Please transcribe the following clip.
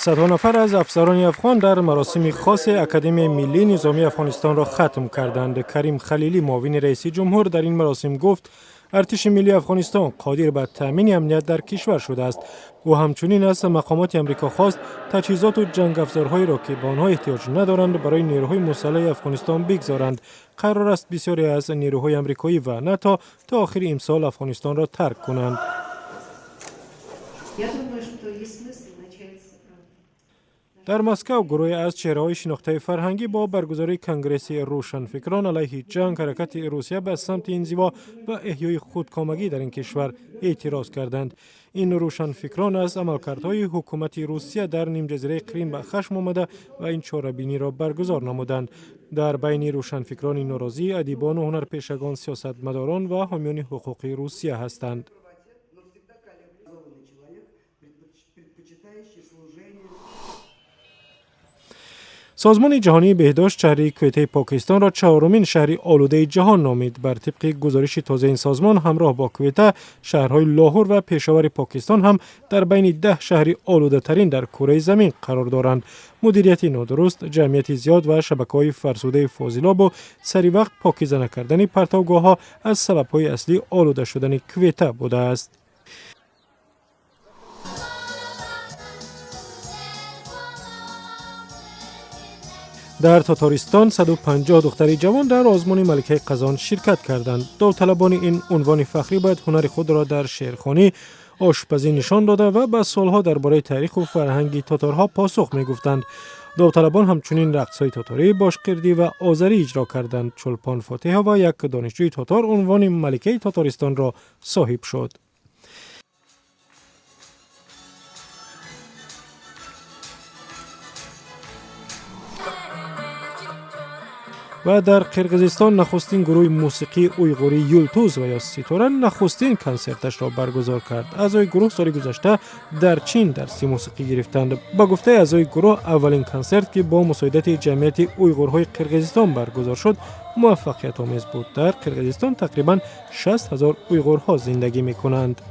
صدها نفر از افسران افغان در مراسم خاص اکادمی ملی نظامی افغانستان را ختم کردند. کریم خلیلی معاون رئیس جمهور در این مراسم گفت ارتش ملی افغانستان قادر به تامین امنیت در کشور شده است. او همچنین از مقامات امریکا خواست تجهیزات و جنگ افزارهایی را که به آنها احتیاج ندارند برای نیروهای مسلح افغانستان بگذارند. قرار است بسیاری از نیروهای آمریکایی و ناتو تا آخر امسال افغانستان را ترک کنند. در مسکو گروهی از چهره‌های شناخته فرهنگی با برگزاری کنگره روشنفکران علیه جنگ حرکت روسیه به سمت انزوا و احیای خودکامگی در این کشور اعتراض کردند. این روشنفکران از عملکردهای حکومت روسیه در نیم جزیره کریم به خشم آمده و این چاره‌بینی را برگزار نمودند. در بین روشنفکران ناراضی ادیبان و هنرپیشگان، سیاستمداران و حامیان حقوق روسیه هستند. سازمان جهانی بهداشت شهر کویته پاکستان را چهارمین شهر آلوده جهان نامید. بر طبق گزارش تازه این سازمان همراه با کویته شهرهای لاهور و پشاور پاکستان هم در بین 10 شهر آلوده ترین در کره زمین قرار دارند. مدیریت نادرست، جمعیت زیاد و شبکه‌های فرسوده فاضلاب و سری وقت پاکیزه نکردن پرتوگاه‌ها از سبب‌های اصلی آلوده شدن کویته بوده است. در تاتارستان 150 دختر جوان در آزمون ملکه قزان شرکت کردند. داوطلبان این عنوان فخری باید هنر خود را در شعرخوانی، آشپزی نشان داده و به سالها درباره تاریخ و فرهنگ تاتارها پاسخ می گفتند. داوطلبان همچنین رقص‌های تاتاری، باشقردی و آذری اجرا کردند. چولپان فاتحه و یک دانشجوی تاتار عنوان ملکه تاتارستان را صاحب شد. و در قرقیزستان نخستین گروه موسیقی اویغوری یولتوز و یا ستاره نخستین کنسرتش را برگزار کرد. اعضای گروه سال گذشته در چین درس موسیقی گرفتند. با گفته اعضای گروه اولین کنسرت که با مساعدت جمعیت اویغورهای قرقیزستان برگزار شد موفقیت آمیز بود. در قرقیزستان تقریبا 60,000 اویغورها زندگی می کنند.